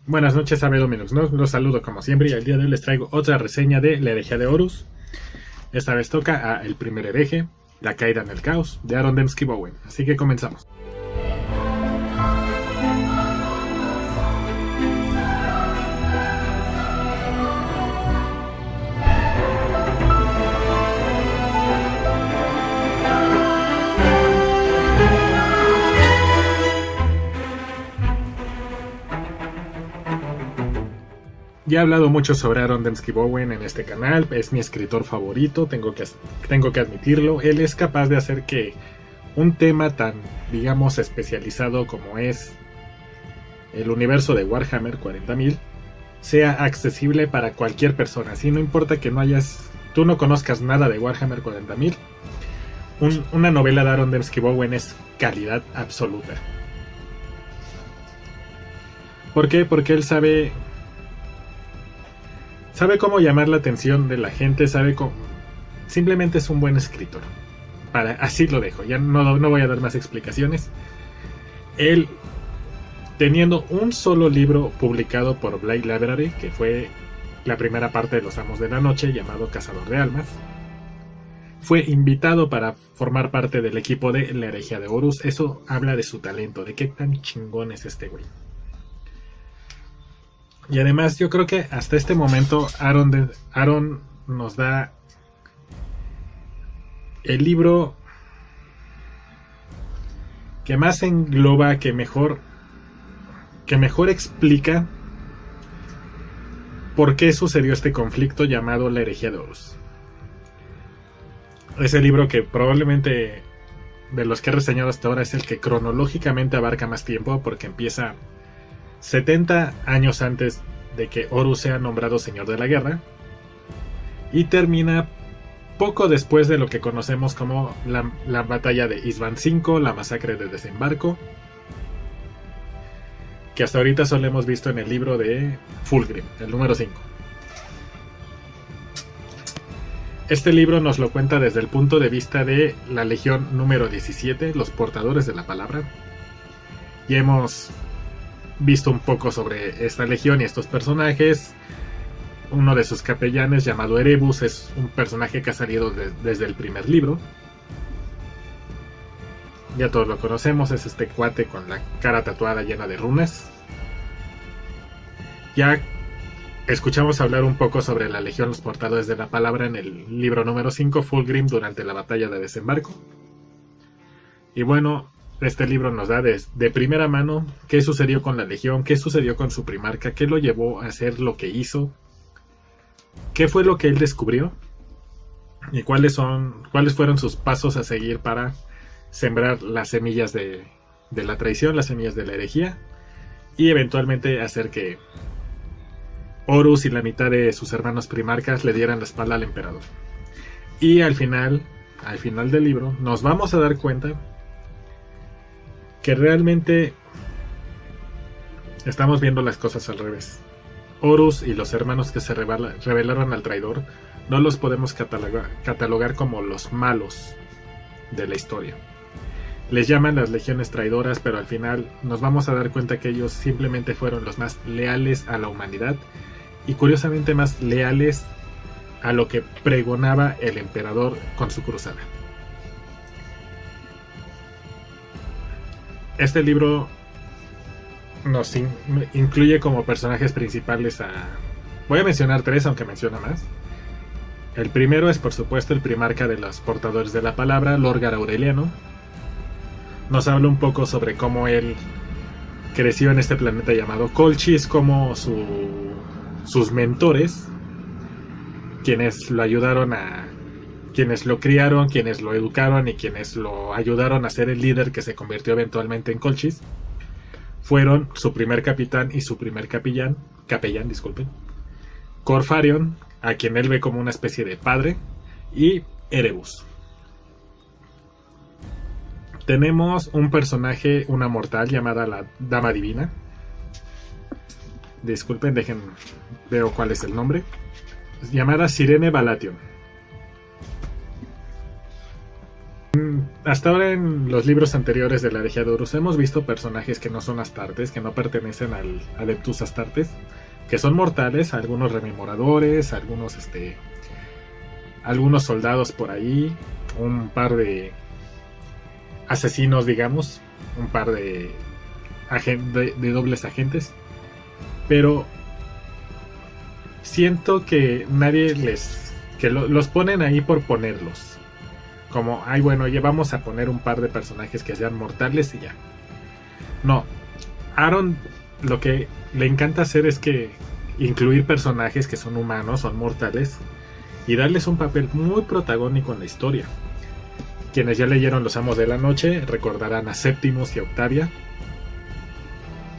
Buenas noches, Dominus, ¿no? Los saludo como siempre y el día de hoy les traigo otra reseña de La herejía de Horus. Esta vez toca a El primer hereje, La caída en el caos, de Aaron Dembski Bowen. Así que comenzamos. Ya he hablado mucho sobre Aaron Dembski Bowen en este canal, es mi escritor favorito, tengo que admitirlo. Él es capaz de hacer que un tema tan, digamos, especializado como es el universo de Warhammer 40.000 sea accesible para cualquier persona. Así no importa que tú no conozcas nada de Warhammer 40.000, una novela de Aaron Dembski Bowen es calidad absoluta. ¿Por qué? Porque él sabe cómo llamar la atención de la gente, simplemente es un buen escritor. Así lo dejo, ya no voy a dar más explicaciones. Él, teniendo un solo libro publicado por Blade Library, que fue la primera parte de Los Amos de la Noche, llamado Cazador de Almas, fue invitado para formar parte del equipo de La herejía de Horus. Eso habla de su talento, de qué tan chingón es este güey. Y además yo creo que hasta este momento Aaron nos da el libro que más engloba, que mejor explica por qué sucedió este conflicto llamado La herejía de Horus. Es el libro que probablemente de los que he reseñado hasta ahora es el que cronológicamente abarca más tiempo, porque empieza 70 años antes de que Horus sea nombrado Señor de la Guerra y termina poco después de lo que conocemos como la batalla de Isban V, la masacre de Desembarco, que hasta ahorita solo hemos visto en el libro de Fulgrim, el número 5. Este libro nos lo cuenta desde el punto de vista de la Legión número 17, los portadores de la palabra. Y hemos visto un poco sobre esta legión y estos personajes. Uno de sus capellanes, llamado Erebus, es un personaje que ha salido desde el primer libro. Ya todos lo conocemos, es este cuate con la cara tatuada llena de runas. Ya escuchamos hablar un poco sobre la legión, los portadores de la palabra, en el libro número 5, Fulgrim, durante la batalla de Desembarco. Y bueno, este libro nos da de primera mano qué sucedió con la legión, qué sucedió con su primarca, qué lo llevó a hacer lo que hizo, qué fue lo que él descubrió y cuáles fueron sus pasos a seguir para sembrar las semillas de la traición, las semillas de la herejía, y eventualmente hacer que Horus y la mitad de sus hermanos primarcas le dieran la espalda al emperador. Y al final del libro nos vamos a dar cuenta que realmente estamos viendo las cosas al revés. Horus y los hermanos que se rebelaron al traidor no los podemos catalogar como los malos de la historia. Les llaman las legiones traidoras, pero al final nos vamos a dar cuenta que ellos simplemente fueron los más leales a la humanidad y curiosamente más leales a lo que pregonaba el emperador con su cruzada. Este libro nos incluye como personajes principales voy a mencionar 3, aunque menciona más. El primero es, por supuesto, el primarca de los portadores de la palabra, Lorgar Aureliano. Nos habla un poco sobre cómo él creció en este planeta llamado Colchis, como sus mentores, quienes lo ayudaron quienes lo criaron, quienes lo educaron y quienes lo ayudaron a ser el líder que se convirtió eventualmente en Colchis, fueron su primer capitán y su primer capellán, Corfarion, a quien él ve como una especie de padre, y Erebus. Tenemos un personaje, una mortal llamada la Dama Divina. Disculpen, veo cuál es el nombre. Llamada Sirene Balatheon. Hasta ahora en los libros anteriores de la Herejía de Horus hemos visto personajes que no son Astartes, que no pertenecen al Adeptus Astartes, que son mortales, algunos rememoradores, algunos soldados por ahí, un par de asesinos, digamos, un par de dobles agentes, pero siento que los ponen ahí por ponerlos. Como, bueno, ya vamos a poner un par de personajes que sean mortales y ya. No, Aaron lo que le encanta hacer es que incluir personajes que son humanos, son mortales, y darles un papel muy protagónico en la historia. Quienes ya leyeron Los Amos de la Noche recordarán a Septimus y a Octavia,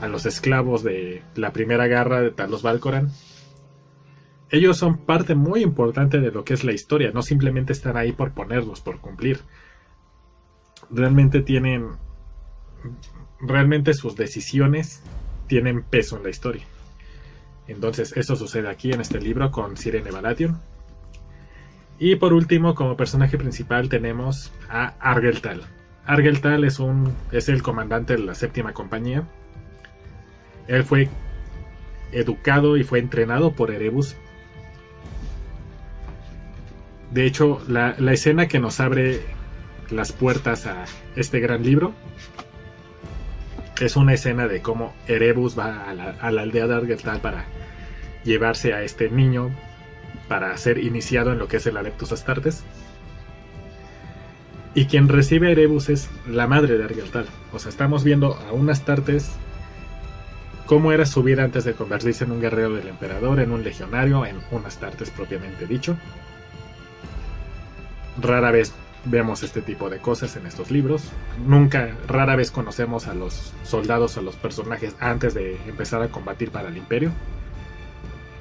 a los esclavos de la primera guerra de Talos Valcoran. Ellos son parte muy importante de lo que es la historia, no simplemente están ahí por ponerlos, por cumplir. Realmente sus decisiones tienen peso en la historia. Entonces eso sucede aquí en este libro con Sirene Baratheon. Y por último, como personaje principal tenemos a Argeltal. Argeltal es el comandante de la séptima compañía. Él fue educado y fue entrenado por Erebus. De hecho, la escena que nos abre las puertas a este gran libro es una escena de cómo Erebus va a la aldea de Argeltal para llevarse a este niño para ser iniciado en lo que es el Adeptus Astartes. Y quien recibe a Erebus es la madre de Argeltal. O sea, estamos viendo a un Astartes, cómo era su vida antes de convertirse en un guerrero del emperador, en un legionario, en un Astartes propiamente dicho. Rara vez vemos este tipo de cosas en estos libros. Rara vez conocemos a los soldados o a los personajes antes de empezar a combatir para el imperio.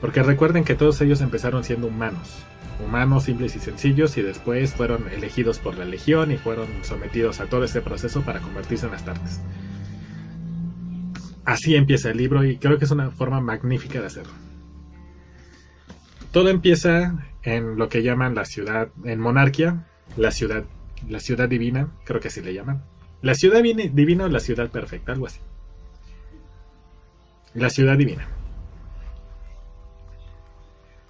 Porque recuerden que todos ellos empezaron siendo humanos simples y sencillos, y después fueron elegidos por la legión y fueron sometidos a todo este proceso para convertirse en Astartes. Así empieza el libro y creo que es una forma magnífica de hacerlo. Todo empieza en lo que llaman la ciudad, en Monarquía, la ciudad divina, creo que así le llaman. La ciudad divina o la ciudad perfecta, algo así. La ciudad divina.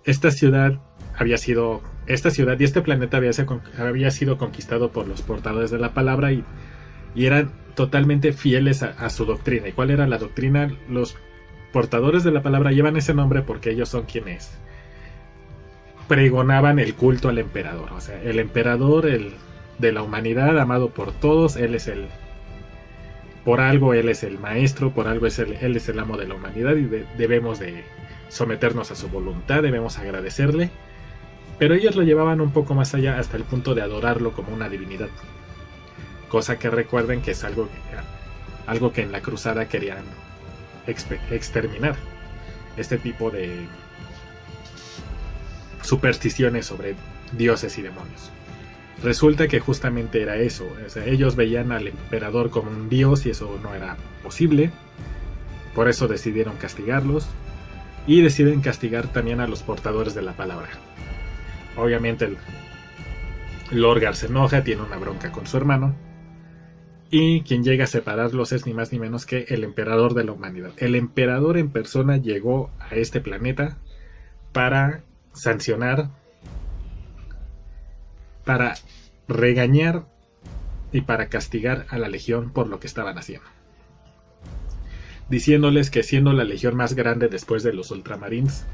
Esta ciudad y este planeta había sido conquistado por los portadores de la palabra y eran totalmente fieles a su doctrina. ¿Y cuál era la doctrina? Los portadores de la palabra llevan ese nombre porque ellos son quienes pregonaban el culto al emperador. O sea, el emperador de la humanidad, amado por todos, por algo él es el maestro, por algo él es el amo de la humanidad y debemos de someternos a su voluntad, debemos agradecerle. Pero ellos lo llevaban un poco más allá, hasta el punto de adorarlo como una divinidad. Cosa que recuerden que es algo que en la cruzada querían exterminar. Este tipo de supersticiones sobre dioses y demonios. Resulta que justamente era eso. O sea, ellos veían al emperador como un dios y eso no era posible. Por eso decidieron castigarlos. Y deciden castigar también a los portadores de la palabra. Obviamente el Lorgar se enoja, tiene una bronca con su hermano. Y quien llega a separarlos es ni más ni menos que el emperador de la humanidad. El emperador en persona llegó a este planeta para sancionar, para regañar y para castigar a la legión por lo que estaban haciendo. Diciéndoles que siendo la legión más grande después de los Ultramarines,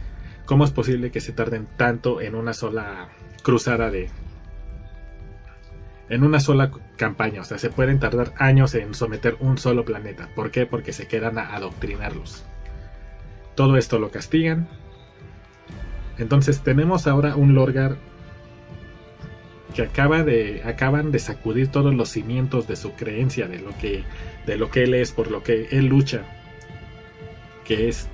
¿cómo es posible que se tarden tanto en una sola cruzada en una sola campaña? O sea, se pueden tardar años en someter un solo planeta. ¿Por qué? Porque se quedan a adoctrinarlos. Todo esto lo castigan. Entonces tenemos ahora un Lorgar que acaban de sacudir todos los cimientos de su creencia, de lo que él es, por lo que él lucha, que es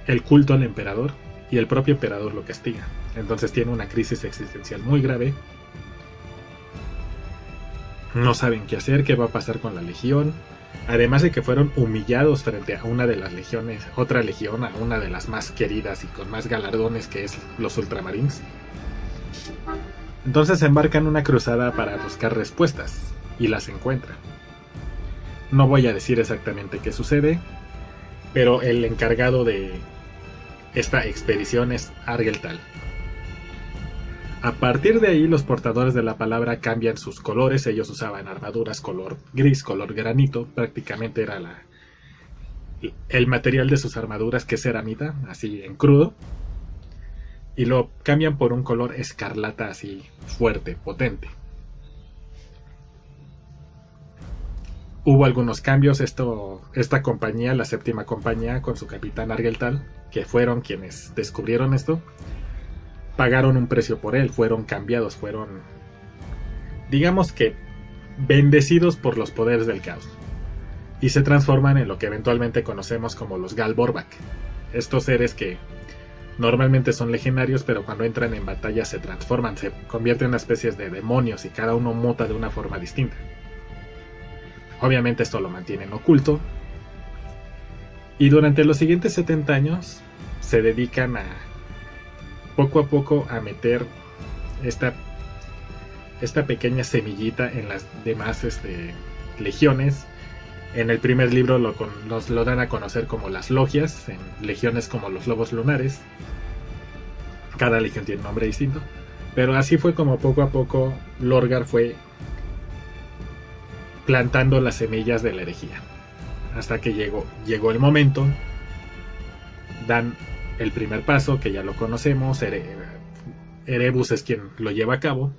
el culto al emperador, y el propio emperador lo castiga. Entonces tiene una crisis existencial muy grave. No saben qué hacer, qué va a pasar con la legión. Además de que fueron humillados frente a una de las legiones, otra legión, a una de las más queridas y con más galardones, que es los Ultramarines. Entonces embarcan una cruzada para buscar respuestas y las encuentran. No voy a decir exactamente qué sucede, pero el encargado de esta expedición es Argeltal. A partir de ahí, los portadores de la palabra cambian sus colores. Ellos usaban armaduras color gris, color granito. Prácticamente era el material de sus armaduras, que es ceramita, así en crudo. Y lo cambian por un color escarlata, así fuerte, potente. Hubo algunos cambios. Esta compañía, la séptima compañía, con su capitán Argeltal, que fueron quienes descubrieron esto, pagaron un precio por él, fueron cambiados, fueron, digamos que, bendecidos por los poderes del caos, y se transforman en lo que eventualmente conocemos como los Galborback. Estos seres que normalmente son legendarios, pero cuando entran en batalla se transforman, se convierten en especies de demonios y cada uno muta de una forma distinta. Obviamente esto lo mantienen oculto, y durante los siguientes 70 años se dedican a poco a poco a meter esta pequeña semillita en las demás legiones. En el primer libro nos lo dan a conocer como las logias, en legiones como los lobos lunares. Cada legión tiene un nombre distinto, pero así fue como poco a poco Lorgar fue plantando las semillas de la herejía, hasta que llegó el momento. Dan el primer paso, que ya lo conocemos. Erebus es quien lo lleva a cabo.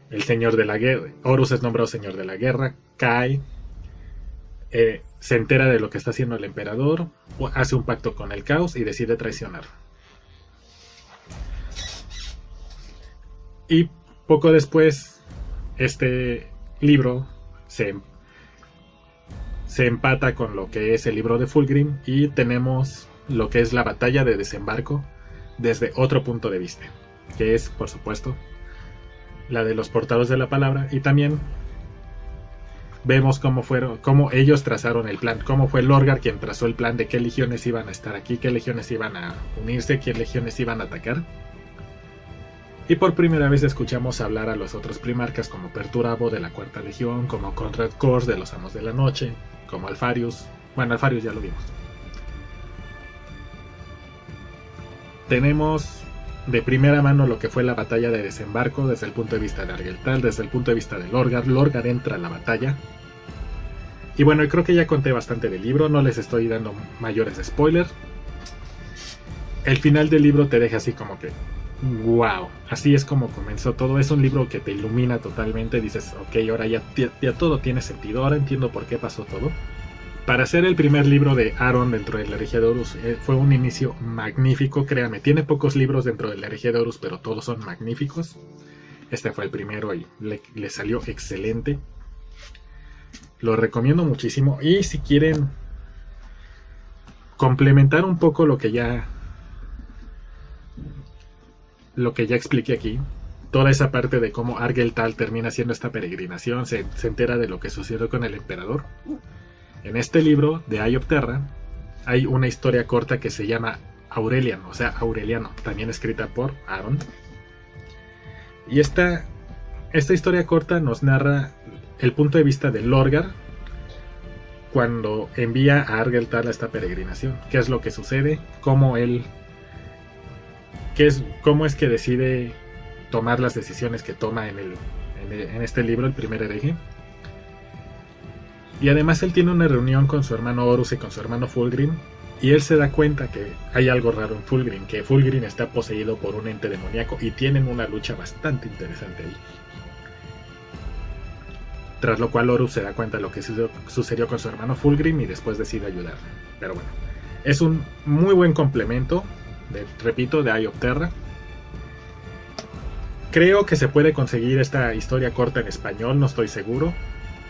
El señor de la guerra, Horus, es nombrado señor de la guerra, cae, se entera de lo que está haciendo el emperador, hace un pacto con el caos y decide traicionar. Y poco después, este libro se empata con lo que es el libro de Fulgrim, y tenemos lo que es la batalla de desembarco desde otro punto de vista, que es, por supuesto, la de los portadores de la palabra. Y también vemos cómo ellos trazaron el plan, cómo fue Lorgar quien trazó el plan de qué legiones iban a estar aquí, qué legiones iban a unirse, qué legiones iban a atacar. Y por primera vez escuchamos hablar a los otros primarcas, como Perturabo de la Cuarta Legión, como Conrad Kors de los Amos de la Noche, como Alfarius. Bueno, Alfarius ya lo vimos. Tenemos de primera mano lo que fue la batalla de desembarco desde el punto de vista de Argeltal, desde el punto de vista de Lorgar. Lorgar entra a la batalla. Y bueno, creo que ya conté bastante del libro, no les estoy dando mayores spoilers. El final del libro te deja así como que, wow, así es como comenzó todo. Es un libro que te ilumina totalmente, dices, ok, ahora ya todo tiene sentido, ahora entiendo por qué pasó todo. Para ser el primer libro de Aaron dentro de la herejía de Horus, fue un inicio magnífico, créanme. Tiene pocos libros dentro de la herejía de Horus, pero todos son magníficos. Este fue el primero y le salió excelente. Lo recomiendo muchísimo. Y si quieren complementar un poco lo que ya expliqué aquí, toda esa parte de cómo Argeltal termina haciendo esta peregrinación, se entera de lo que sucedió con el emperador. En este libro de Eye of Terra hay una historia corta que se llama Aureliano, o sea, Aureliano, también escrita por Aaron. Y esta historia corta nos narra el punto de vista de Lorgar cuando envía a Argeltal a esta peregrinación. ¿Qué es lo que sucede? Cómo es que decide tomar las decisiones que toma en este libro, el primer hereje. Y además él tiene una reunión con su hermano Horus y con su hermano Fulgrim, y él se da cuenta que hay algo raro en Fulgrim, que Fulgrim está poseído por un ente demoníaco, y tienen una lucha bastante interesante ahí. Tras lo cual Horus se da cuenta de lo que sucedió con su hermano Fulgrim y después decide ayudarle. Pero bueno, es un muy buen complemento, repito, de Eye of Terra. Creo que se puede conseguir esta historia corta en español, no estoy seguro,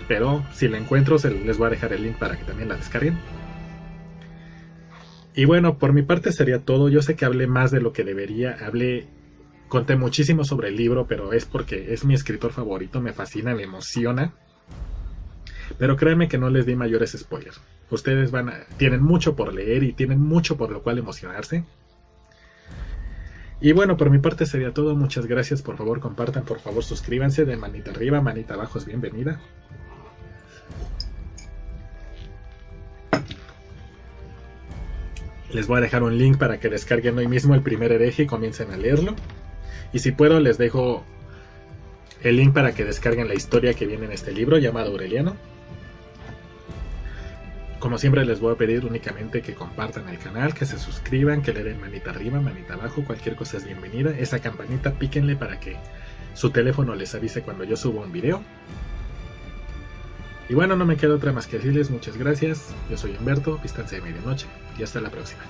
pero si la encuentro les voy a dejar el link para que también la descarguen. Y bueno, por mi parte sería todo. Yo sé que hablé más de lo que debería, conté muchísimo sobre el libro, pero es porque es mi escritor favorito, me fascina, me emociona. Pero créanme que no les di mayores spoilers. Ustedes tienen mucho por leer y tienen mucho por lo cual emocionarse. Y bueno, por mi parte sería todo. Muchas gracias. Por favor, compartan, por favor, suscríbanse, den manita arriba, manita abajo es bienvenida. Les voy a dejar un link para que descarguen hoy mismo el primer hereje y comiencen a leerlo. Y si puedo, les dejo el link para que descarguen la historia que viene en este libro llamado Aureliano. Como siempre, les voy a pedir únicamente que compartan el canal, que se suscriban, que le den manita arriba, manita abajo, cualquier cosa es bienvenida. Esa campanita píquenle para que su teléfono les avise cuando yo subo un video. Y bueno, no me queda otra más que decirles muchas gracias. Yo soy Humberto, Distancia de Medianoche, y hasta la próxima.